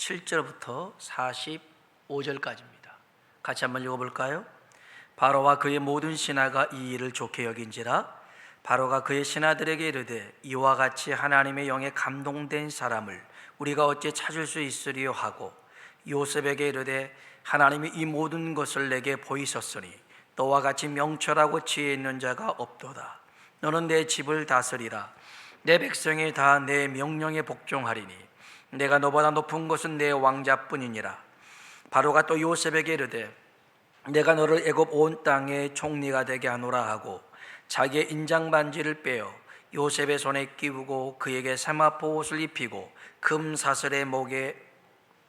37절부터 45절까지입니다. 같이 한번 읽어볼까요? 바로와 그의 모든 신하가 이 일을 좋게 여긴지라. 바로가 그의 신하들에게 이르되 이와 같이 하나님의 영에 감동된 사람을 우리가 어찌 찾을 수 있으리요 하고 요셉에게 이르되 하나님이 이 모든 것을 내게 보이셨으니 너와 같이 명철하고 지혜 있는 자가 없도다. 너는 내 집을 다스리라. 내 백성이 다 내 명령에 복종하리니 내가 너보다 높은 것은 내 왕자뿐이니라. 바로가 또 요셉에게 이르되 내가 너를 애굽 온 땅의 총리가 되게 하노라 하고 자기의 인장 반지를 빼어 요셉의 손에 끼우고 그에게 세마포 옷을 입히고 금 사슬의 목에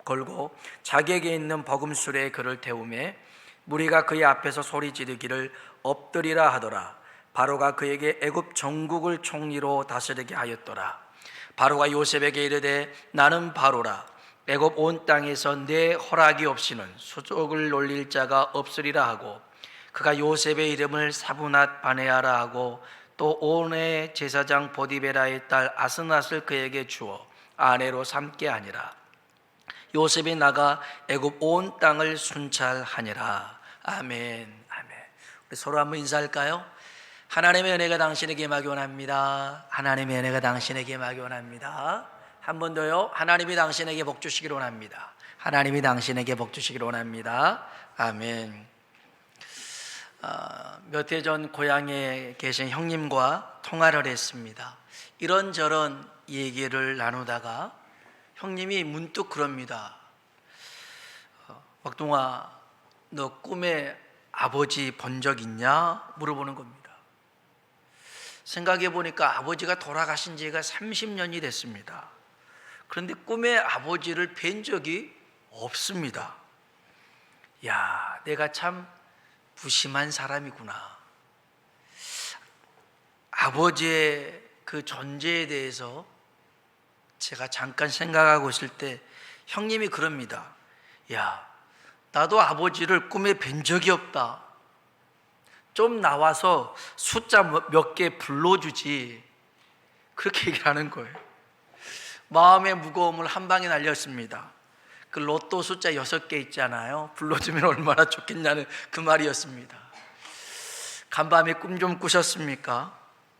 걸고 자기에게 있는 버금술에 그를 태우매 무리가 그의 앞에서 소리 지르기를 엎드리라 하더라. 바로가 그에게 애굽 전국을 총리로 다스리게 하였더라. 바로가 요셉에게 이르되 나는 바로라. 애굽 온 땅에서 내 허락이 없이는 수족을 놀릴 자가 없으리라 하고 그가 요셉의 이름을 사브낫 바네아라 하고 또 온의 제사장 보디베라의 딸 아스낫을 그에게 주어 아내로 삼게 하니라. 요셉이 나가 애굽 온 땅을 순찰하니라. 아멘. 아멘. 우리 서로 한번 인사할까요? 하나님의 은혜가 당신에게 임하기 원합니다. 하나님의 은혜가 당신에게 임하기 원합니다. 한 번 더요. 하나님이 당신에게 복 주시기를 원합니다. 하나님이 당신에게 복 주시기를 원합니다. 아멘. 몇 해 전 고향에 계신 형님과 통화를 했습니다. 이런저런 얘기를 나누다가 형님이 문득 그럽니다. 박동아, 너 꿈에 아버지 본 적 있냐? 물어보는 겁니다. 생각해 보니까 아버지가 돌아가신 지가 30년이 됐습니다. 그런데 꿈에 아버지를 뵌 적이 없습니다. 야, 내가 참 무심한 사람이구나. 아버지의 그 존재에 대해서 제가 잠깐 생각하고 있을 때 형님이 그럽니다. 야, 나도 아버지를 꿈에 뵌 적이 없다. 좀 나와서 숫자 몇 개 불러주지. 그렇게 얘기를 하는 거예요. 마음의 무거움을 한 방에 날렸습니다. 그 로또 숫자 6개 있잖아요. 불러주면 얼마나 좋겠냐는 그 말이었습니다. 간밤에 꿈 좀 꾸셨습니까?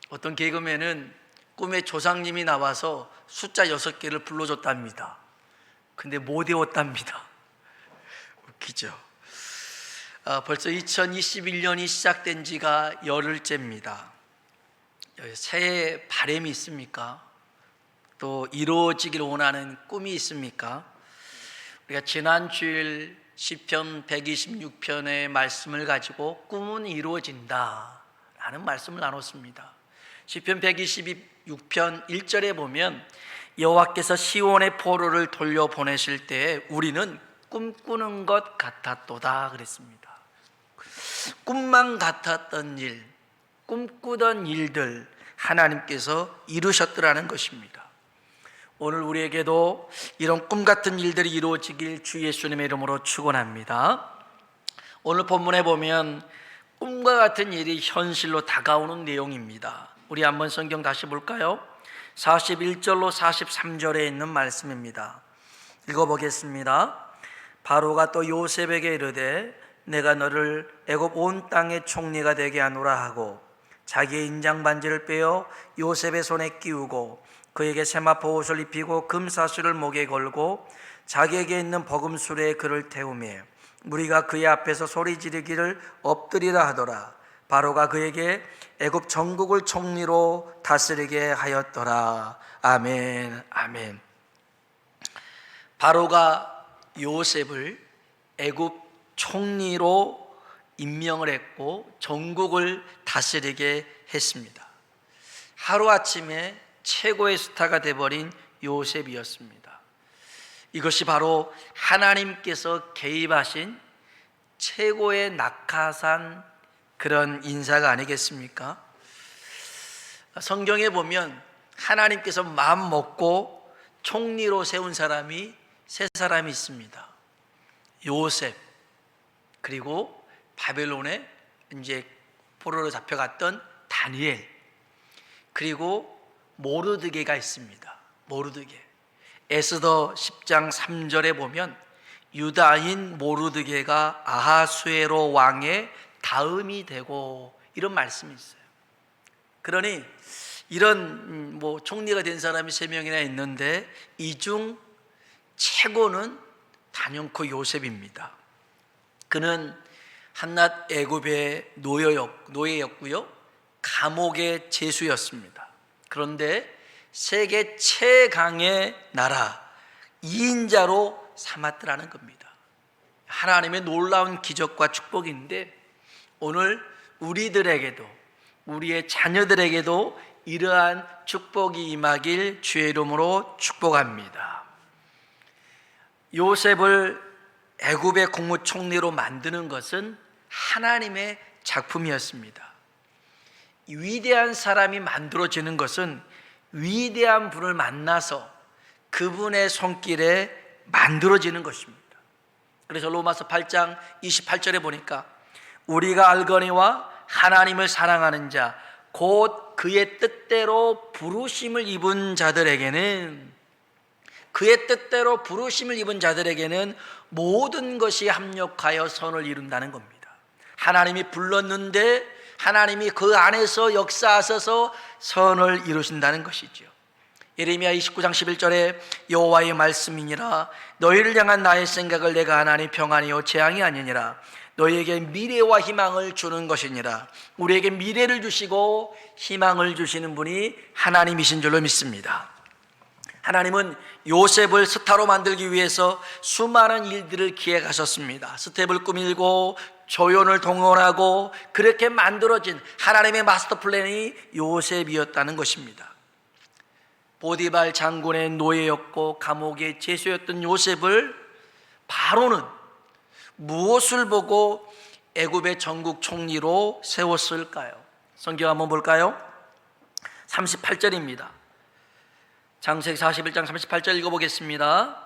어떤 개그맨은 꿈에 조상님이 나와서 숫자 6개를 불러줬답니다. 근데 못 외웠답니다. 웃기죠? 벌써 2021년이 시작된 지가 열흘째입니다. 새해 바람이 있습니까? 또 이루어지기를 원하는 꿈이 있습니까? 우리가 지난 주일 시편 126편의 말씀을 가지고 꿈은 이루어진다 라는 말씀을 나눴습니다. 시편 126편 1절에 보면 여호와께서 시온의 포로를 돌려보내실 때 우리는 꿈꾸는 것 같았도다 그랬습니다. 꿈만 같았던 일, 꿈꾸던 일들 하나님께서 이루셨더라는 것입니다. 오늘 우리에게도 이런 꿈 같은 일들이 이루어지길 주 예수님의 이름으로 축원합니다. 오늘 본문에 보면 꿈과 같은 일이 현실로 다가오는 내용입니다. 우리 한번 성경 다시 볼까요? 41절로 43절에 있는 말씀입니다. 읽어보겠습니다. 바로가 또 요셉에게 이르되 내가 너를 애굽 온 땅의 총리가 되게 하노라 하고 자기의 인장 반지를 빼어 요셉의 손에 끼우고 그에게 세마포 옷을 입히고 금사슬을 목에 걸고 자기에게 있는 버금술에 그를 태우며 무리가 그의 앞에서 소리 지르기를 엎드리라 하더라. 바로가 그에게 애굽 전국을 총리로 다스리게 하였더라. 아멘. 아멘. 바로가 요셉을 애굽 총리로 임명을 했고 전국을 다스리게 했습니다. 하루아침에 최고의 스타가 되어버린 요셉이었습니다. 이것이 바로 하나님께서 개입하신 최고의 낙하산 그런 인사가 아니겠습니까? 성경에 보면 하나님께서 마음 먹고 총리로 세운 사람이 세 사람이 있습니다. 요셉, 그리고 바벨론에 이제 포로로 잡혀갔던 다니엘, 그리고 모르드게가 있습니다. 모르드게. 에스더 10장 3절에 보면 유다인 모르드게가 아하수에로 왕의 다음이 되고 이런 말씀이 있어요. 그러니 이런 총리가 된 사람이 3명이나 있는데 이 중 최고는 단연코 요셉입니다. 그는 한낱 애굽의 노예였고요, 감옥의 죄수였습니다. 그런데 세계 최강의 나라 2인자로 삼았더라는 겁니다. 하나님의 놀라운 기적과 축복인데 오늘 우리들에게도, 우리의 자녀들에게도 이러한 축복이 임하길 주의 이름으로 축복합니다. 요셉을 애굽의 국무총리로 만드는 것은 하나님의 작품이었습니다. 위대한 사람이 만들어지는 것은 위대한 분을 만나서 그분의 손길에 만들어지는 것입니다. 그래서 로마서 8장 28절에 보니까 우리가 알거니와 하나님을 사랑하는 자 곧 그의 뜻대로 부르심을 입은 자들에게는 모든 것이 합력하여 선을 이룬다는 겁니다. 하나님이 불렀는데 하나님이 그 안에서 역사하셔서 선을 이루신다는 것이죠. 예레미야 29장 11절에 여호와의 말씀이니라 너희를 향한 나의 생각을 내가 하나니 평안이요 재앙이 아니니라 너희에게 미래와 희망을 주는 것이니라. 우리에게 미래를 주시고 희망을 주시는 분이 하나님이신 줄로 믿습니다. 하나님은 요셉을 스타로 만들기 위해서 수많은 일들을 기획하셨습니다. 스텝을 꾸밀고 조연을 동원하고 그렇게 만들어진 하나님의 마스터 플랜이 요셉이었다는 것입니다. 보디발 장군의 노예였고 감옥의 죄수였던 요셉을 바로는 무엇을 보고 애굽의 전국 총리로 세웠을까요? 성경 한번 볼까요? 38절입니다. 창세기 41장 38절 읽어보겠습니다.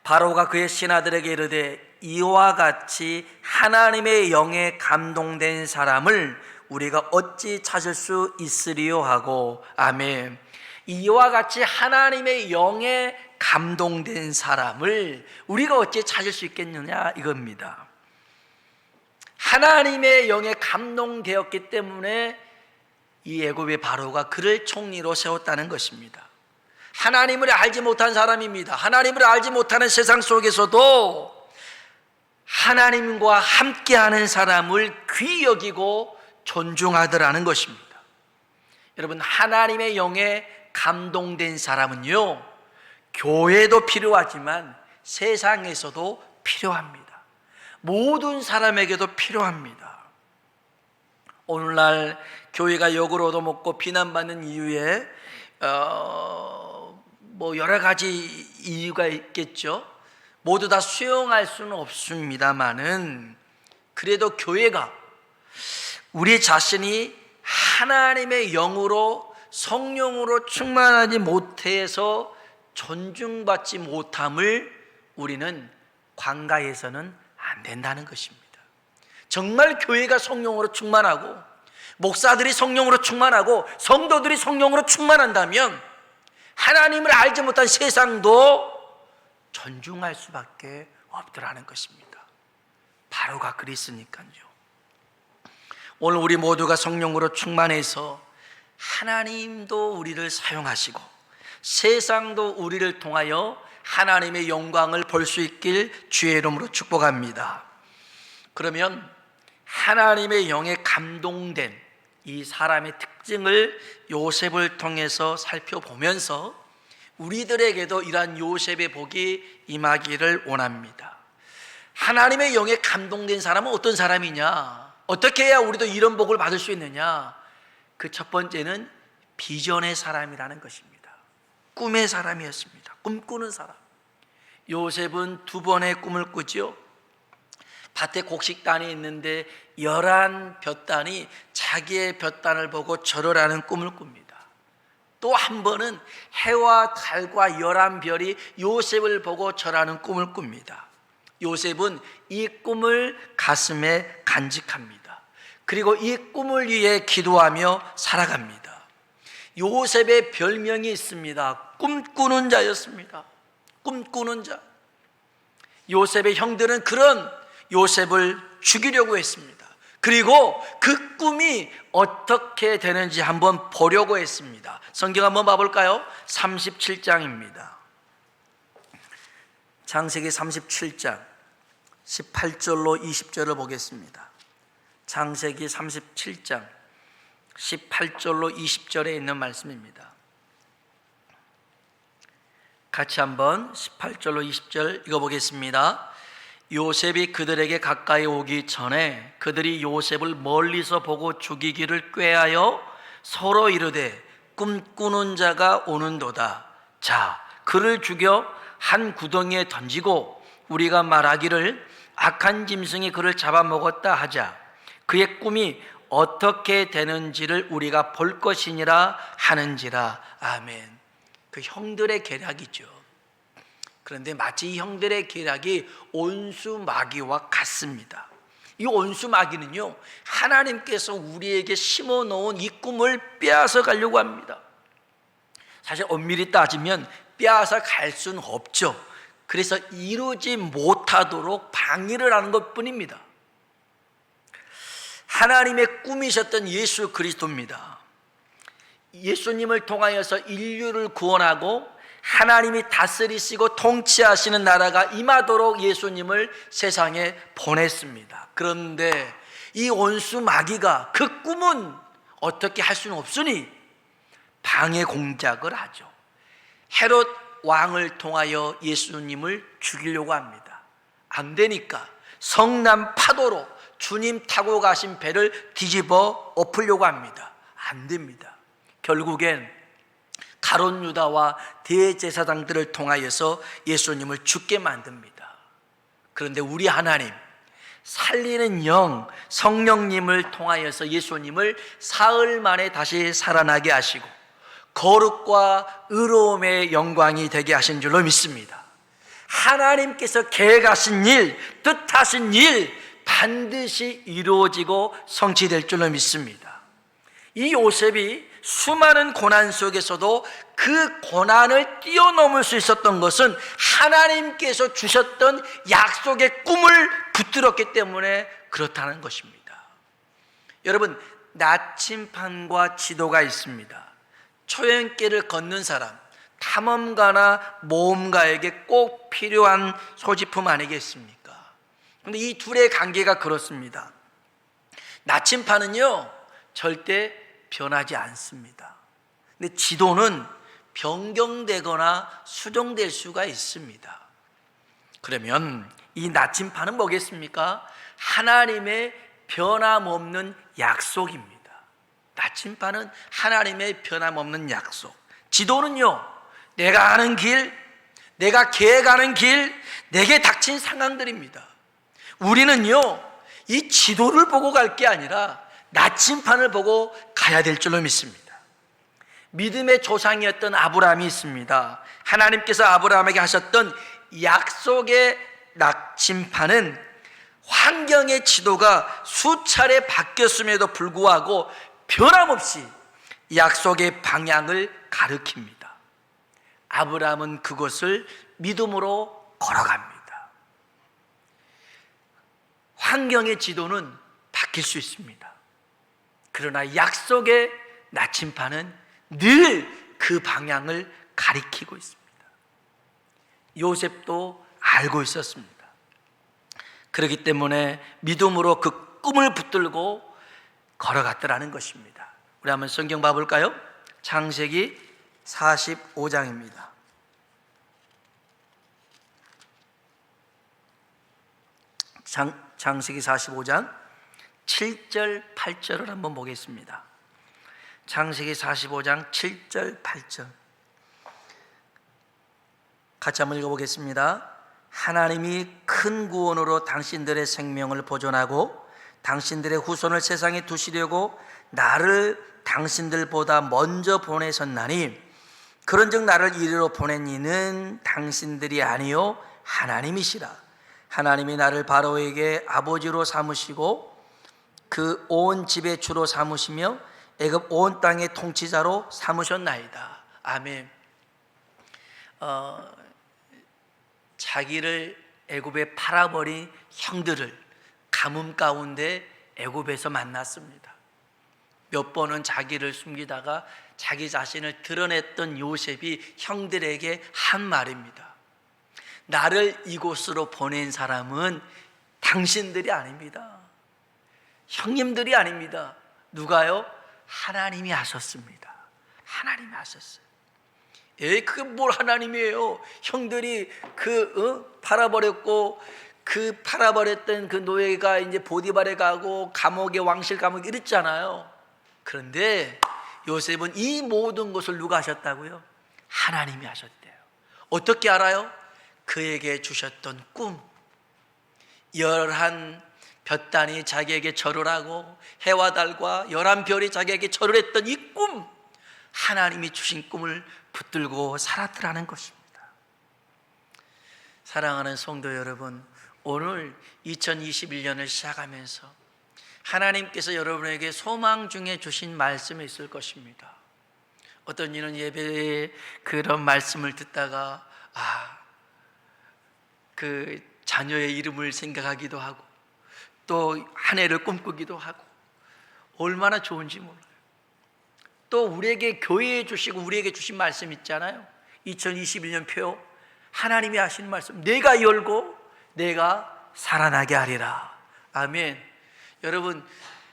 바로가 그의 신하들에게 이르되 이와 같이 하나님의 영에 감동된 사람을 우리가 어찌 찾을 수 있으리요 하고. 아멘. 이와 같이 하나님의 영에 감동된 사람을 우리가 어찌 찾을 수 있겠느냐 이겁니다. 하나님의 영에 감동되었기 때문에 이 애굽의 바로가 그를 총리로 세웠다는 것입니다. 하나님을 알지 못한 사람입니다. 하나님을 알지 못하는 세상 속에서도 하나님과 함께하는 사람을 귀히 여기고 존중하더라는 것입니다. 여러분, 하나님의 영에 감동된 사람은요, 교회도 필요하지만 세상에서도 필요합니다. 모든 사람에게도 필요합니다. 오늘날 교회가 욕을 얻어먹고 비난받는 이유에 여러 가지 이유가 있겠죠. 모두 다 수용할 수는 없습니다만은 그래도 교회가 우리 자신이 하나님의 영으로 성령으로 충만하지 못해서 존중받지 못함을 우리는 관가해서는 안 된다는 것입니다. 정말 교회가 성령으로 충만하고 목사들이 성령으로 충만하고 성도들이 성령으로 충만한다면 하나님을 알지 못한 세상도 존중할 수밖에 없더라는 것입니다. 바로가 그랬으니까요. 오늘 우리 모두가 성령으로 충만해서 하나님도 우리를 사용하시고 세상도 우리를 통하여 하나님의 영광을 볼 수 있길 주의 이름으로 축복합니다. 그러면 하나님의 영에 감동된 이 사람의 특징을 요셉을 통해서 살펴보면서 우리들에게도 이러한 요셉의 복이 임하기를 원합니다. 하나님의 영에 감동된 사람은 어떤 사람이냐? 어떻게 해야 우리도 이런 복을 받을 수 있느냐? 그 첫 번째는 비전의 사람이라는 것입니다. 꿈의 사람이었습니다. 꿈꾸는 사람. 요셉은 2번의 꿈을 꾸죠. 밭에 곡식단이 있는데 11 볕단이 자기의 볕단을 보고 절을 하는 꿈을 꿉니다. 또 한 번은 해와 달과 11별이 요셉을 보고 절하는 꿈을 꿉니다. 요셉은 이 꿈을 가슴에 간직합니다. 그리고 이 꿈을 위해 기도하며 살아갑니다. 요셉의 별명이 있습니다. 꿈꾸는 자였습니다. 꿈꾸는 자. 요셉의 형들은 그런 요셉을 죽이려고 했습니다. 그리고 그 꿈이 어떻게 되는지 한번 보려고 했습니다. 성경 한번 봐볼까요? 37장입니다. 창세기 37장 18절로 20절을 보겠습니다. 창세기 37장 18절로 20절에 있는 말씀입니다. 같이 한번 18절로 20절 읽어보겠습니다. 요셉이 그들에게 가까이 오기 전에 그들이 요셉을 멀리서 보고 죽이기를 꾀하여 서로 이르되 꿈꾸는 자가 오는도다. 자, 그를 죽여 한 구덩이에 던지고 우리가 말하기를 악한 짐승이 그를 잡아먹었다 하자. 그의 꿈이 어떻게 되는지를 우리가 볼 것이니라 하는지라. 아멘. 그 형들의 계략이죠. 그런데 마치 이 형들의 계략이 온수마귀와 같습니다. 이 온수마귀는요, 하나님께서 우리에게 심어놓은 이 꿈을 빼앗아 가려고 합니다. 사실 엄밀히 따지면 빼앗아 갈 수는 없죠. 그래서 이루지 못하도록 방해를 하는 것뿐입니다. 하나님의 꿈이셨던 예수 그리스도입니다. 예수님을 통하여서 인류를 구원하고 하나님이 다스리시고 통치하시는 나라가 임하도록 예수님을 세상에 보냈습니다. 그런데 이 온수 마귀가 그 꿈은 어떻게 할 수는 없으니 방해 공작을 하죠. 헤롯 왕을 통하여 예수님을 죽이려고 합니다. 안 되니까 성남 파도로 주님 타고 가신 배를 뒤집어 엎으려고 합니다. 안 됩니다. 결국엔 가룟 유다와 대제사장들을 통하여서 예수님을 죽게 만듭니다. 그런데 우리 하나님 살리는 영 성령님을 통하여서 예수님을 사흘 만에 다시 살아나게 하시고 거룩과 의로움의 영광이 되게 하신 줄로 믿습니다. 하나님께서 계획하신 일, 뜻하신 일 반드시 이루어지고 성취될 줄로 믿습니다. 이 요셉이 수많은 고난 속에서도 그 고난을 뛰어넘을 수 있었던 것은 하나님께서 주셨던 약속의 꿈을 붙들었기 때문에 그렇다는 것입니다. 여러분, 나침반과 지도가 있습니다. 초행길을 걷는 사람, 탐험가나 모험가에게 꼭 필요한 소지품 아니겠습니까? 그런데 이 둘의 관계가 그렇습니다. 나침반은요 절대 변하지 않습니다. 근데 지도는 변경되거나 수정될 수가 있습니다. 그러면 이 나침반은 뭐겠습니까? 하나님의 변함없는 약속입니다. 나침반은 하나님의 변함없는 약속. 지도는요, 내가 아는 길, 내가 계획하는 길, 내게 닥친 상황들입니다. 우리는요, 이 지도를 보고 갈 게 아니라 나침반을 보고 가야 될 줄로 믿습니다. 믿음의 조상이었던 아브라함이 있습니다. 하나님께서 아브라함에게 하셨던 약속의 나침반은 환경의 지도가 수차례 바뀌었음에도 불구하고 변함없이 약속의 방향을 가리킵니다. 아브라함은 그것을 믿음으로 걸어갑니다. 환경의 지도는 바뀔 수 있습니다. 그러나 약속의 나침반은 늘 그 방향을 가리키고 있습니다. 요셉도 알고 있었습니다. 그렇기 때문에 믿음으로 그 꿈을 붙들고 걸어갔더라는 것입니다. 우리 한번 성경 봐볼까요? 창세기 45장입니다. 창세기 45장 7절 8절을 한번 보겠습니다. 창세기 45장 7절 8절 같이 한번 읽어보겠습니다. 하나님이 큰 구원으로 당신들의 생명을 보존하고 당신들의 후손을 세상에 두시려고 나를 당신들보다 먼저 보내셨나니 그런즉 나를 이리로 보낸 이는 당신들이 아니요 하나님이시라. 하나님이 나를 바로에게 아버지로 삼으시고 그 온 집의 주로 삼으시며 애굽 온 땅의 통치자로 삼으셨나이다. 아멘. 자기를 애굽에 팔아버린 형들을 가뭄 가운데 애굽에서 만났습니다. 몇 번은 자기를 숨기다가 자기 자신을 드러냈던 요셉이 형들에게 한 말입니다. 나를 이곳으로 보낸 사람은 당신들이 아닙니다. 형님들이 아닙니다. 누가요? 하나님이 하셨습니다. 하나님이 하셨어요. 그게 뭘 하나님이에요? 형들이 팔아버렸고, 그 팔아버렸던 그 노예가 이제 보디발에 가고 감옥에 왕실 감옥에 이랬잖아요. 그런데 요셉은 이 모든 것을 누가 하셨다고요? 하나님이 하셨대요. 어떻게 알아요? 그에게 주셨던 꿈, 11 볕단이 자기에게 절을 하고 해와 달과 11별이 자기에게 절을 했던 이 꿈, 하나님이 주신 꿈을 붙들고 살았더라는 것입니다. 사랑하는 성도 여러분, 오늘 2021년을 시작하면서 하나님께서 여러분에게 소망 중에 주신 말씀이 있을 것입니다. 어떤 이는 예배에 그런 말씀을 듣다가 그 자녀의 이름을 생각하기도 하고 또 한 해를 꿈꾸기도 하고 얼마나 좋은지 몰라요. 또 우리에게 교회에 주시고 우리에게 주신 말씀 있잖아요. 2021년 표 하나님이 하시는 말씀, 내가 열고 내가 살아나게 하리라. 아멘. 여러분,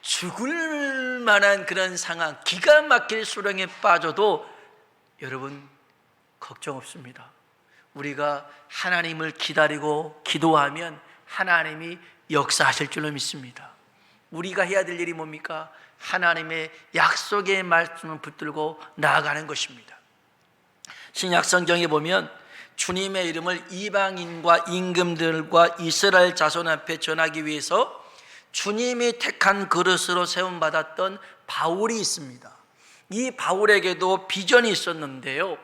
죽을 만한 그런 상황, 기가 막힐 수렁에 빠져도 여러분 걱정 없습니다. 우리가 하나님을 기다리고 기도하면 하나님이 역사하실 줄로 믿습니다. 우리가 해야 될 일이 뭡니까? 하나님의 약속의 말씀을 붙들고 나아가는 것입니다. 신약 성경에 보면 주님의 이름을 이방인과 임금들과 이스라엘 자손 앞에 전하기 위해서 주님이 택한 그릇으로 세움받았던 바울이 있습니다. 이 바울에게도 비전이 있었는데요,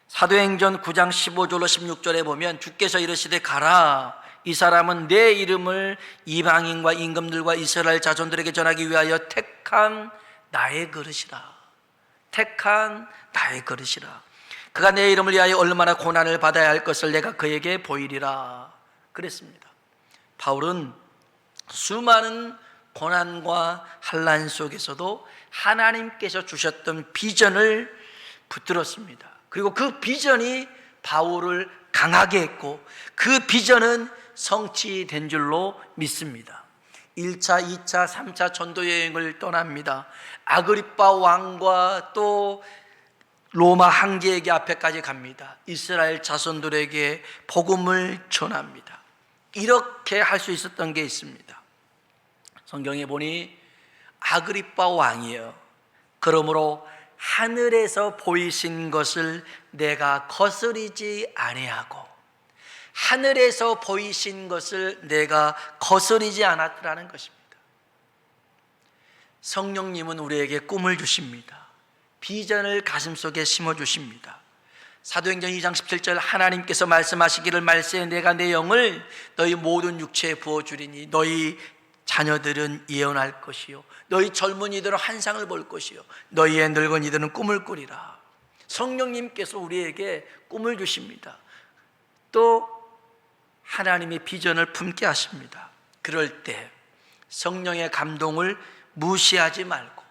사도행전 9장 15절로 16절에 보면 주께서 이르시되 가라, 이 사람은 내 이름을 이방인과 임금들과 이스라엘 자손들에게 전하기 위하여 택한 나의 그릇이라. 택한 나의 그릇이라. 그가 내 이름을 위하여 얼마나 고난을 받아야 할 것을 내가 그에게 보이리라 그랬습니다. 바울은 수많은 고난과 환난 속에서도 하나님께서 주셨던 비전을 붙들었습니다. 그리고 그 비전이 바울을 강하게 했고 그 비전은 성취된 줄로 믿습니다. 1차, 2차, 3차 전도 여행을 떠납니다. 아그리빠 왕과 또 로마 황제에게 앞에까지 갑니다. 이스라엘 자손들에게 복음을 전합니다. 이렇게 할 수 있었던 게 있습니다. 성경에 보니 아그리빠 왕이요, 그러므로 하늘에서 보이신 것을 내가 거스리지 아니하고 하늘에서 보이신 것을 내가 거스리지 않았더라는 것입니다. 성령님은 우리에게 꿈을 주십니다. 비전을 가슴속에 심어주십니다. 사도행전 2장 17절 하나님께서 말씀하시기를 말세에 내가 내 영을 너희 모든 육체에 부어주리니 너희 자녀들은 예언할 것이요 너희 젊은이들은 환상을 볼 것이요 너희의 늙은이들은 꿈을 꾸리라. 성령님께서 우리에게 꿈을 주십니다. 또 하나님의 비전을 품게 하십니다. 그럴 때 성령의 감동을 무시하지 말고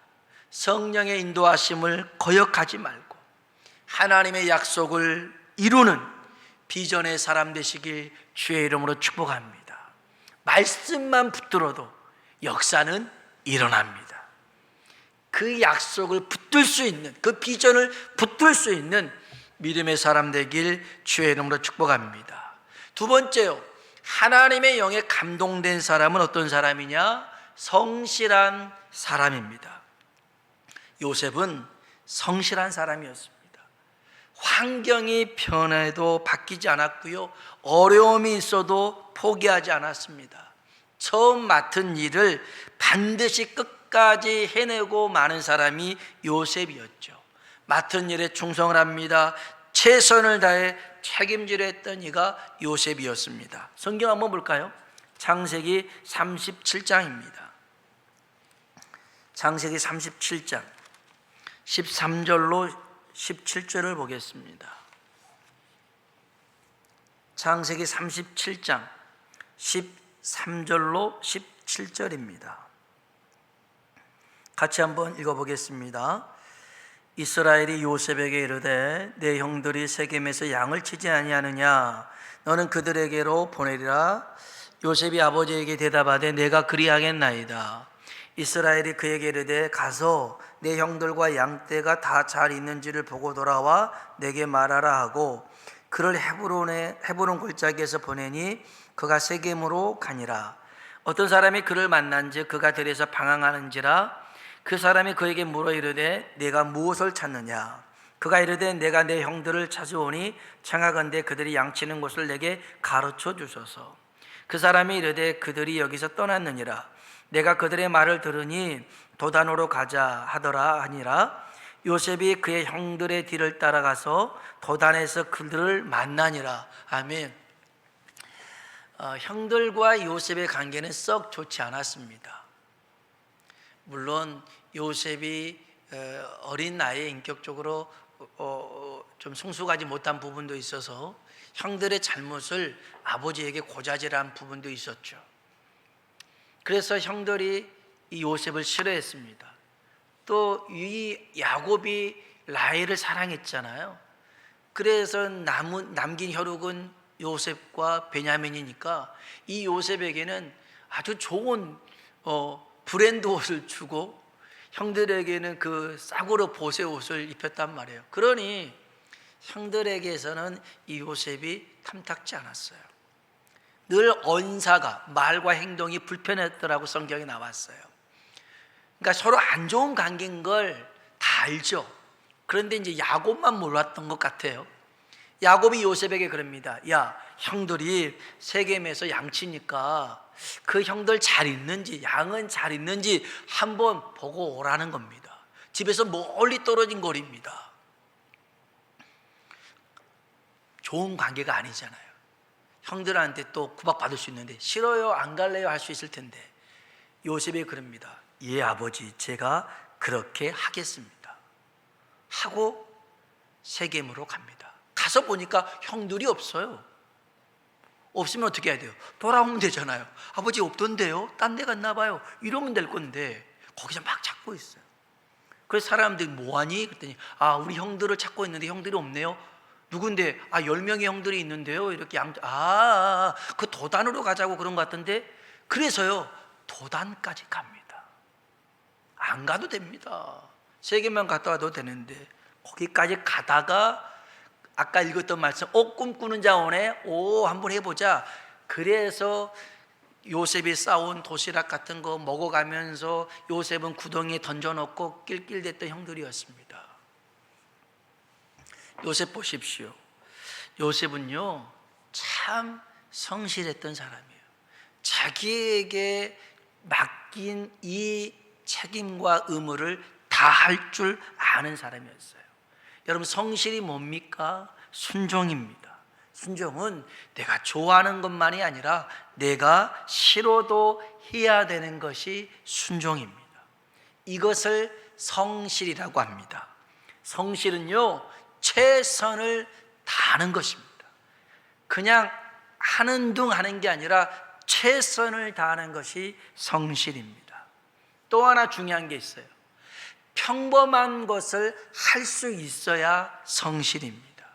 성령의 인도하심을 거역하지 말고 하나님의 약속을 이루는 비전의 사람 되시길 주의 이름으로 축복합니다. 말씀만 붙들어도 역사는 일어납니다. 그 약속을 붙들 수 있는, 그 비전을 붙들 수 있는 믿음의 사람 되길 주의 이름으로 축복합니다. 두 번째요, 하나님의 영에 감동된 사람은 어떤 사람이냐? 성실한 사람입니다. 요셉은 성실한 사람이었습니다. 환경이 변해도 바뀌지 않았고요, 어려움이 있어도 포기하지 않았습니다. 처음 맡은 일을 반드시 끝까지 해내고 마는 사람이 요셉이었죠. 맡은 일에 충성을 합니다. 최선을 다해 책임지려 했던 이가 요셉이었습니다. 성경 한번 볼까요? 창세기 37장입니다. 창세기 37장 13절로 17절을 보겠습니다. 창세기 37장 13절로 17절입니다. 같이 한번 읽어보겠습니다. 이스라엘이 요셉에게 이르되 내 형들이 세겜에서 양을 치지 아니하느냐? 너는 그들에게로 보내리라. 요셉이 아버지에게 대답하되 내가 그리하겠나이다. 이스라엘이 그에게 이르되 가서 내 형들과 양떼가 다 잘 있는지를 보고 돌아와 내게 말하라 하고 그를 헤브론 골짜기에서 보내니 그가 세겜으로 가니라. 어떤 사람이 그를 만난즉 그가 들에서 방황하는지라. 그 사람이 그에게 물어 이르되 내가 무엇을 찾느냐? 그가 이르되 내가 내 형들을 찾아오니 청하건대 그들이 양치는 곳을 내게 가르쳐 주소서. 그 사람이 이르되 그들이 여기서 떠났느니라. 내가 그들의 말을 들으니 도단으로 가자 하더라 하니라. 요셉이 그의 형들의 뒤를 따라가서 도단에서 그들을 만나니라. 아멘. 형들과 요셉의 관계는 썩 좋지 않았습니다. 물론 요셉이 어린 나이에 인격적으로 좀 성숙하지 못한 부분도 있어서 형들의 잘못을 아버지에게 고자질한 부분도 있었죠. 그래서 형들이 이 요셉을 싫어했습니다. 또 이 야곱이 라헬을 사랑했잖아요. 그래서 남긴 혈육은 요셉과 베냐민이니까 이 요셉에게는 아주 좋은 브랜드 옷을 주고 형들에게는 그 싸구려 보세 옷을 입혔단 말이에요. 그러니 형들에게서는 이 요셉이 탐탁지 않았어요. 늘 언사가 말과 행동이 불편했더라고 성경에 나왔어요. 그러니까 서로 안 좋은 관계인 걸 다 알죠. 그런데 이제 야곱만 몰랐던 것 같아요. 야곱이 요셉에게 그럽니다. 야, 형들이 세겜에서 양치니까 그 형들 잘 있는지, 양은 잘 있는지 한번 보고 오라는 겁니다. 집에서 멀리 떨어진 거리입니다. 좋은 관계가 아니잖아요. 형들한테 또 구박받을 수 있는데 싫어요, 안 갈래요 할 수 있을 텐데 요셉이 그럽니다. 예 아버지, 제가 그렇게 하겠습니다 하고 세겜으로 갑니다. 가서 보니까 형들이 없어요. 없으면 어떻게 해야 돼요? 돌아오면 되잖아요. 아버지 없던데요? 딴 데 갔나 봐요. 이러면 될 건데 거기서 막 찾고 있어요. 그래서 사람들이 뭐하니? 그랬더니 우리 형들을 찾고 있는데 형들이 없네요. 누군데? 10명의 형들이 있는데요. 이렇게 그 도단으로 가자고 그런 것 같은데 그래서요 도단까지 갑니다. 안 가도 됩니다. 세겜만 갔다 와도 되는데 거기까지 가다가 아까 읽었던 말씀 꿈꾸는 자 오네 한번 해보자. 그래서 요셉이 싸온 도시락 같은 거 먹어가면서 요셉은 구덩이에 던져놓고 낄낄댔던 형들이었습니다. 요셉 보십시오. 요셉은요 참 성실했던 사람이에요. 자기에게 맡긴 이 책임과 의무를 다 할 줄 아는 사람이었어요. 여러분 성실이 뭡니까? 순종입니다. 순종은 내가 좋아하는 것만이 아니라 내가 싫어도 해야 되는 것이 순종입니다. 이것을 성실이라고 합니다. 성실은요 최선을 다하는 것입니다. 그냥 하는 둥 하는 게 아니라 최선을 다하는 것이 성실입니다. 또 하나 중요한 게 있어요. 평범한 것을 할 수 있어야 성실입니다.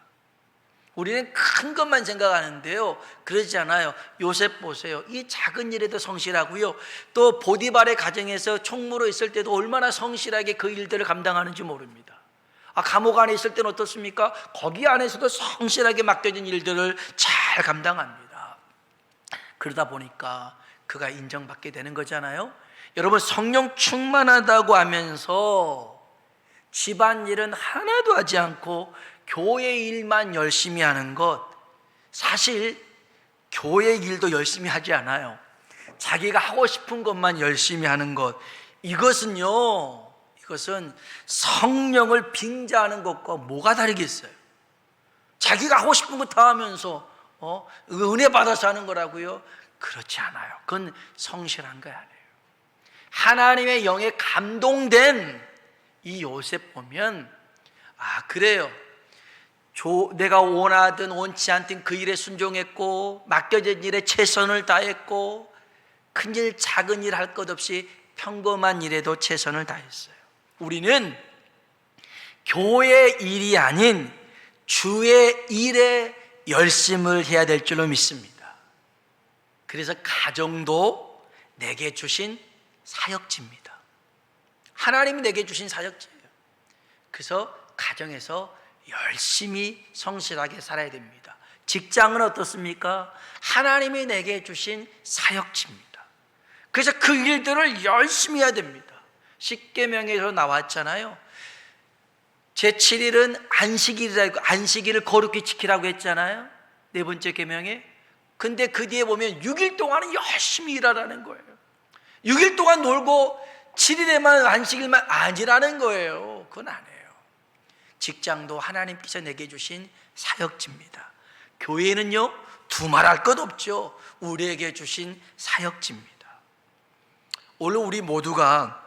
우리는 큰 것만 생각하는데요 그러지 않아요. 요셉 보세요. 이 작은 일에도 성실하고요, 또 보디발의 가정에서 총무로 있을 때도 얼마나 성실하게 그 일들을 감당하는지 모릅니다. 감옥 안에 있을 때는 어떻습니까? 거기 안에서도 성실하게 맡겨진 일들을 잘 감당합니다. 그러다 보니까 그가 인정받게 되는 거잖아요. 여러분 성령 충만하다고 하면서 집안일은 하나도 하지 않고 교회 일만 열심히 하는 것, 사실 교회 일도 열심히 하지 않아요. 자기가 하고 싶은 것만 열심히 하는 것, 이것은 성령을 빙자하는 것과 뭐가 다르겠어요? 자기가 하고 싶은 거 다 하면서 은혜 받아서 하는 거라고요? 그렇지 않아요. 그건 성실한 거 아니에요. 하나님의 영에 감동된 이 요셉 보면 그래요, 내가 원하든 원치 않든 그 일에 순종했고 맡겨진 일에 최선을 다했고 큰 일 작은 일 할 것 없이 평범한 일에도 최선을 다했어요. 우리는 교회 일이 아닌 주의 일에 열심을 해야 될 줄로 믿습니다. 그래서 가정도 내게 주신 사역지입니다. 하나님이 내게 주신 사역지예요. 그래서 가정에서 열심히 성실하게 살아야 됩니다. 직장은 어떻습니까? 하나님이 내게 주신 사역지입니다. 그래서 그 일들을 열심히 해야 됩니다. 십계명에서 나왔잖아요. 제7일은 안식일이라고, 안식일을 거룩히 지키라고 했잖아요. 네 번째 계명에. 근데 그 뒤에 보면 6일 동안은 열심히 일하라는 거예요. 6일 동안 놀고 7일에만 안식일만 아니라는 거예요. 그건 아니에요. 직장도 하나님께서 내게 주신 사역지입니다. 교회는요, 두말할 것 없죠. 우리에게 주신 사역지입니다. 오늘 우리 모두가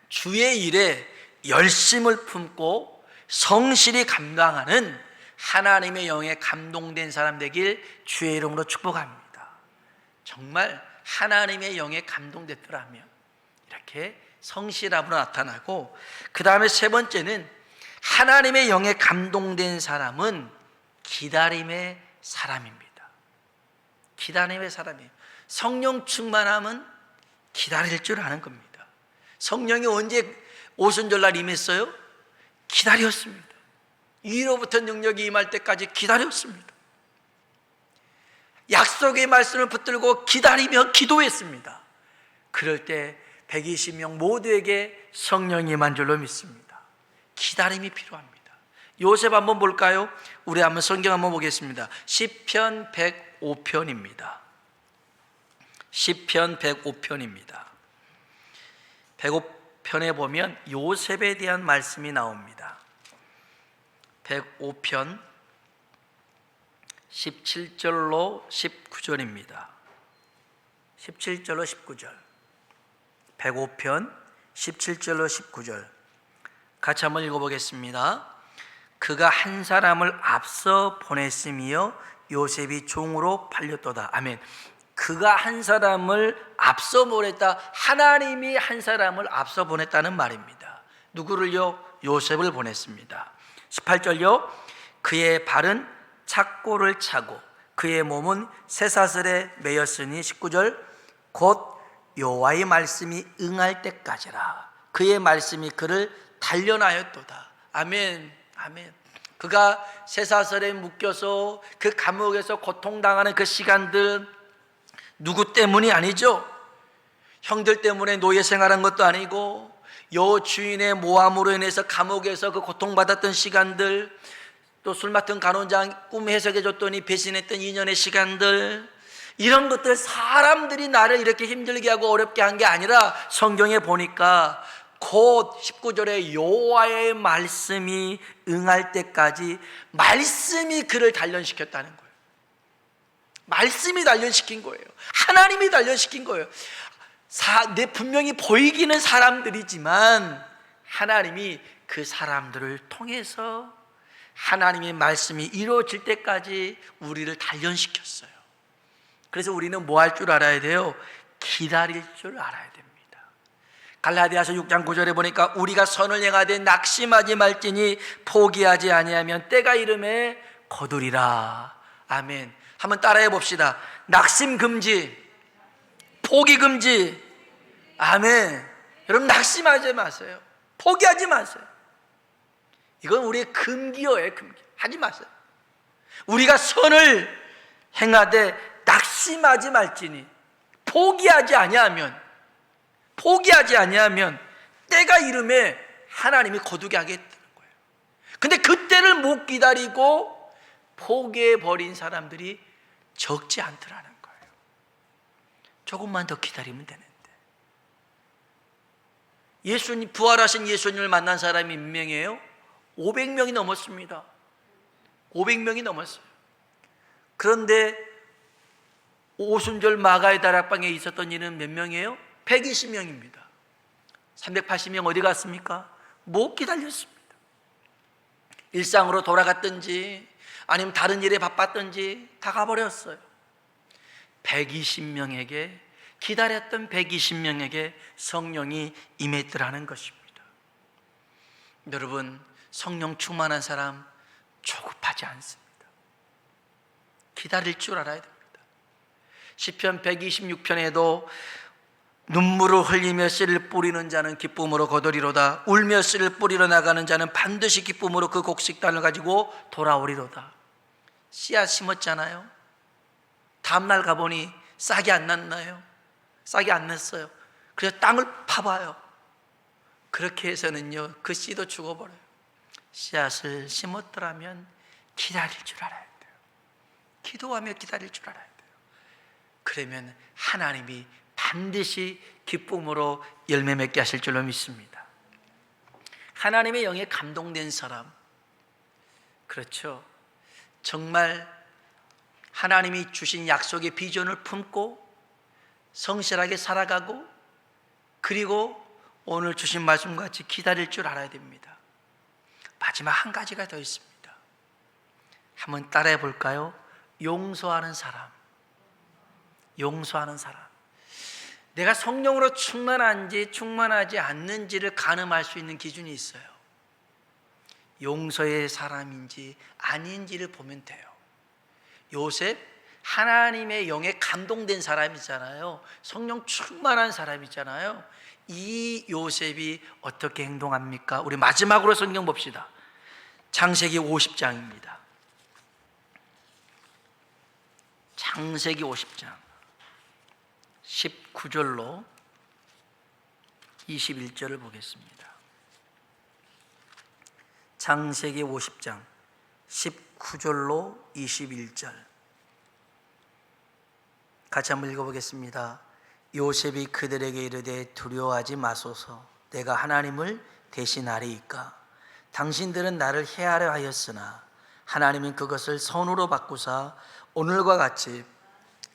주의 일에 열심을 품고 성실히 감당하는 하나님의 영에 감동된 사람 되길 주의 이름으로 축복합니다. 정말 하나님의 영에 감동됐더라면 이렇게 성실함으로 나타나고, 그 다음에 세 번째는 하나님의 영에 감동된 사람은 기다림의 사람입니다. 기다림의 사람이에요. 성령 충만함은 기다릴 줄 아는 겁니다. 성령이 언제 오순절날 임했어요? 기다렸습니다. 위로부터 능력이 임할 때까지 기다렸습니다. 약속의 말씀을 붙들고 기다리며 기도했습니다. 그럴 때 120명 모두에게 성령이 임한 줄로 믿습니다. 기다림이 필요합니다. 요셉 한번 볼까요? 우리 한번 성경 한번 보겠습니다. 시편 105편입니다. 시편 105편입니다. 105편에 보면 요셉에 대한 말씀이 나옵니다. 105편 17절로 19절입니다. 17절로 19절. 105편 17절로 19절. 같이 한번 읽어보겠습니다. 그가 한 사람을 앞서 보냈으며 요셉이 종으로 팔렸도다. 아멘. 그가 한 사람을 앞서 보냈다. 하나님이 한 사람을 앞서 보냈다는 말입니다. 누구를요? 요셉을 보냈습니다. 18절요. 그의 발은 착고를 차고 그의 몸은 쇠사슬에 매였으니 19절. 곧 여호와의 말씀이 응할 때까지라. 그의 말씀이 그를 단련하였도다. 아멘. 아멘. 그가 쇠사슬에 묶여서 그 감옥에서 고통당하는 그 시간들, 누구 때문이 아니죠. 형들 때문에 노예 생활한 것도 아니고, 여 주인의 모함으로 인해서 감옥에서 그 고통받았던 시간들, 또 술 맡은 간원장 꿈 해석해 줬더니 배신했던 2년의 시간들, 이런 것들 사람들이 나를 이렇게 힘들게 하고 어렵게 한 게 아니라 성경에 보니까 곧 19절에 여호와의 말씀이 응할 때까지 말씀이 그를 단련시켰다는 거예요. 말씀이 단련시킨 거예요. 하나님이 단련시킨 거예요. 분명히 보이기는 사람들이지만 하나님이 그 사람들을 통해서 하나님의 말씀이 이루어질 때까지 우리를 단련시켰어요. 그래서 우리는 뭐 할 줄 알아야 돼요? 기다릴 줄 알아야 됩니다. 갈라디아서 6장 9절에 보니까 우리가 선을 행하되 낙심하지 말지니 포기하지 아니하면 때가 이름에 거두리라. 아멘. 한번 따라해 봅시다. 낙심 금지, 포기 금지. 아멘. 여러분 낙심하지 마세요. 포기하지 마세요. 이건 우리의 금기어예요. 금기. 하지 마세요. 우리가 선을 행하되 낙심하지 말지니 포기하지 아니하면 때가 이름에 하나님이 거두게 하겠다는 거예요. 근데 그때를 못 기다리고 포기해버린 사람들이 적지 않더라는 거예요. 조금만 더 기다리면 되는데. 예수님, 부활하신 예수님을 만난 사람이 몇 명이에요? 500명이 넘었습니다. 500명이 넘었어요. 그런데 오순절 마가의 다락방에 있었던 이는 몇 명이에요? 120명입니다. 380명 어디 갔습니까? 못 기다렸습니다. 일상으로 돌아갔든지 아니면 다른 일에 바빴든지 다 가버렸어요. 120명에게, 기다렸던 120명에게 성령이 임했더라는 것입니다. 여러분, 성령 충만한 사람 조급하지 않습니다. 기다릴 줄 알아야 됩니다. 시편 126편에도 눈물을 흘리며 씨를 뿌리는 자는 기쁨으로 거두리로다. 울며 씨를 뿌리러 나가는 자는 반드시 기쁨으로 그 곡식단을 가지고 돌아오리로다. 씨앗 심었잖아요. 다음날 가보니 싹이 안 났나요? 싹이 안 났어요. 그래서 땅을 파봐요. 그렇게 해서는요, 그 씨도 죽어버려요. 씨앗을 심었더라면 기다릴 줄 알아야 돼요. 기도하며 기다릴 줄 알아야 돼요. 그러면 하나님이 반드시 기쁨으로 열매 맺게 하실 줄로 믿습니다. 하나님의 영에 감동된 사람, 그렇죠, 정말 하나님이 주신 약속의 비전을 품고 성실하게 살아가고, 그리고 오늘 주신 말씀과 같이 기다릴 줄 알아야 됩니다. 마지막 한 가지가 더 있습니다. 한번 따라해 볼까요? 용서하는 사람. 용서하는 사람. 내가 성령으로 충만한지 충만하지 않는지를 가늠할 수 있는 기준이 있어요. 용서의 사람인지 아닌지를 보면 돼요. 요셉, 하나님의 영에 감동된 사람이잖아요. 성령 충만한 사람이잖아요. 이 요셉이 어떻게 행동합니까? 우리 마지막으로 성경 봅시다. 창세기 50장입니다. 창세기 50장 19절로 21절을 보겠습니다. 창세기 50장 19절로 21절 같이 한번 읽어보겠습니다. 요셉이 그들에게 이르되 두려워하지 마소서. 내가 하나님을 대신하리이까. 당신들은 나를 해하려 하였으나 하나님은 그것을 선으로 바꾸사 오늘과 같이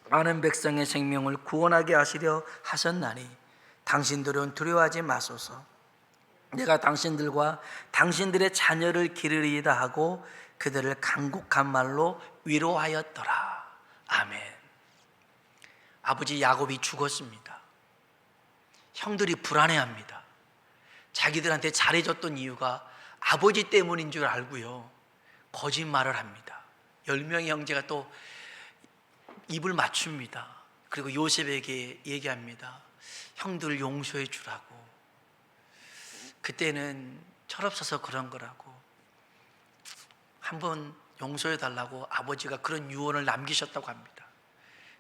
많은 백성의 생명을 구원하게 하시려 하셨나니 당신들은 두려워하지 마소서. 내가 당신들과 당신들의 자녀를 기르리이다 하고 그들을 간곡한 말로 위로하였더라. 아멘. 아버지 야곱이 죽었습니다. 형들이 불안해합니다. 자기들한테 잘해줬던 이유가 아버지 때문인 줄 알고요, 거짓말을 합니다. 10명의 형제가 또 입을 맞춥니다. 그리고 요셉에게 얘기합니다. 형들을 용서해 주라고. 그때는 철없어서 그런 거라고. 한번 용서해 달라고 아버지가 그런 유언을 남기셨다고 합니다.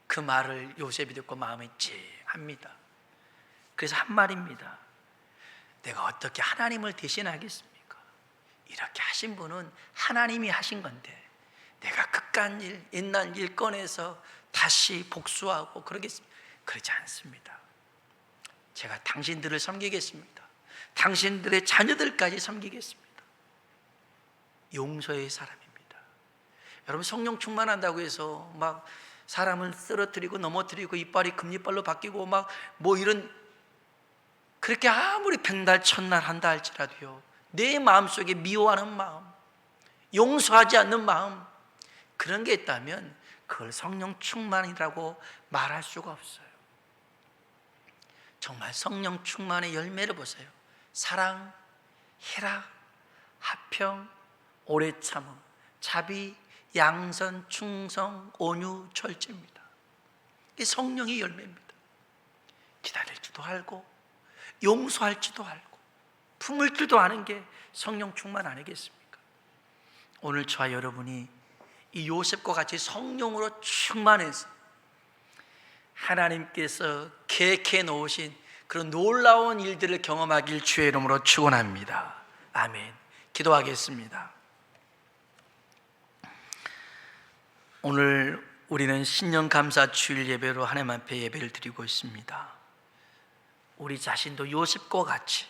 그 말을 요셉이 듣고 마음이 찡합니다. 그래서 한 말입니다. 내가 어떻게 하나님을 대신하겠습니까? 이렇게 하신 분은 하나님이 하신 건데 내가 그깟 일, 옛날 일 꺼내서 다시 복수하고 그러겠습니까? 그렇지 않습니다. 제가 당신들을 섬기겠습니다. 당신들의 자녀들까지 섬기겠습니다. 용서의 사람입니다. 여러분, 성령 충만한다고 해서 막 사람을 쓰러뜨리고 넘어뜨리고 이빨이 금이빨로 바뀌고 막 뭐 이런, 그렇게 아무리 백날 천날 한다 할지라도요, 내 마음속에 미워하는 마음, 용서하지 않는 마음, 그런 게 있다면 그걸 성령 충만이라고 말할 수가 없어요. 정말 성령 충만의 열매를 보세요. 사랑, 희락, 화평, 오래 참음, 자비, 양선, 충성, 온유, 절제입니다. 이게 성령의 열매입니다. 기다릴 줄도 알고 용서할 줄도 알고 품을 줄도 아는 게 성령 충만 아니겠습니까? 오늘 저와 여러분이 이 요셉과 같이 성령으로 충만해서 하나님께서 계획해 놓으신 그런 놀라운 일들을 경험하길 주의 이름으로 축원합니다. 아멘. 기도하겠습니다. 오늘 우리는 신년감사 주일 예배로 하나님 앞에 예배를 드리고 있습니다. 우리 자신도 요셉과 같이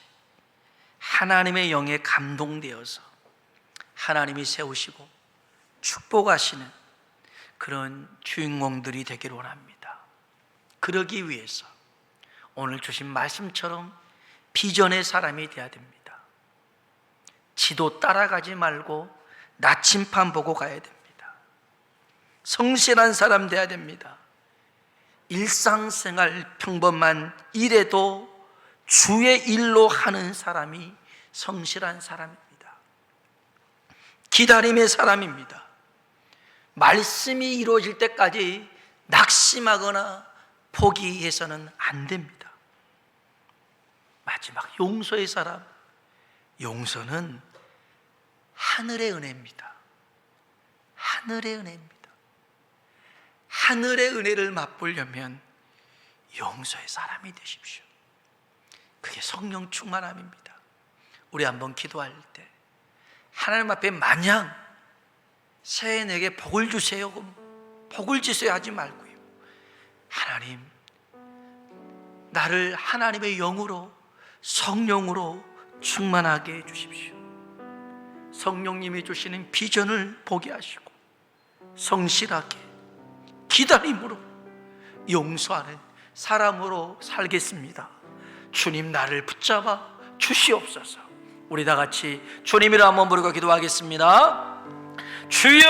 하나님의 영에 감동되어서 하나님이 세우시고 축복하시는 그런 주인공들이 되기를 원합니다. 그러기 위해서 오늘 주신 말씀처럼 비전의 사람이 되어야 됩니다. 지도 따라가지 말고 나침판 보고 가야 됩니다. 성실한 사람 돼야 됩니다. 일상생활 평범한 일에도 주의 일로 하는 사람이 성실한 사람입니다. 기다림의 사람입니다. 말씀이 이루어질 때까지 낙심하거나 포기해서는 안 됩니다. 마지막 용서의 사람. 용서는 하늘의 은혜입니다. 하늘의 은혜입니다. 하늘의 은혜를 맛보려면 용서의 사람이 되십시오. 그게 성령 충만함입니다. 우리 한번 기도할 때 하나님 앞에 마냥 새해 내게 복을 주세요, 복을 주세요 하지 말고요, 하나님, 나를 하나님의 영으로, 성령으로 충만하게 해주십시오. 성령님이 주시는 비전을 보게 하시고 성실하게 기다림으로 용서하는 사람으로 살겠습니다. 주님, 나를 붙잡아 주시옵소서. 우리 다 같이 주님이라 한번 부르고 기도하겠습니다. 주여!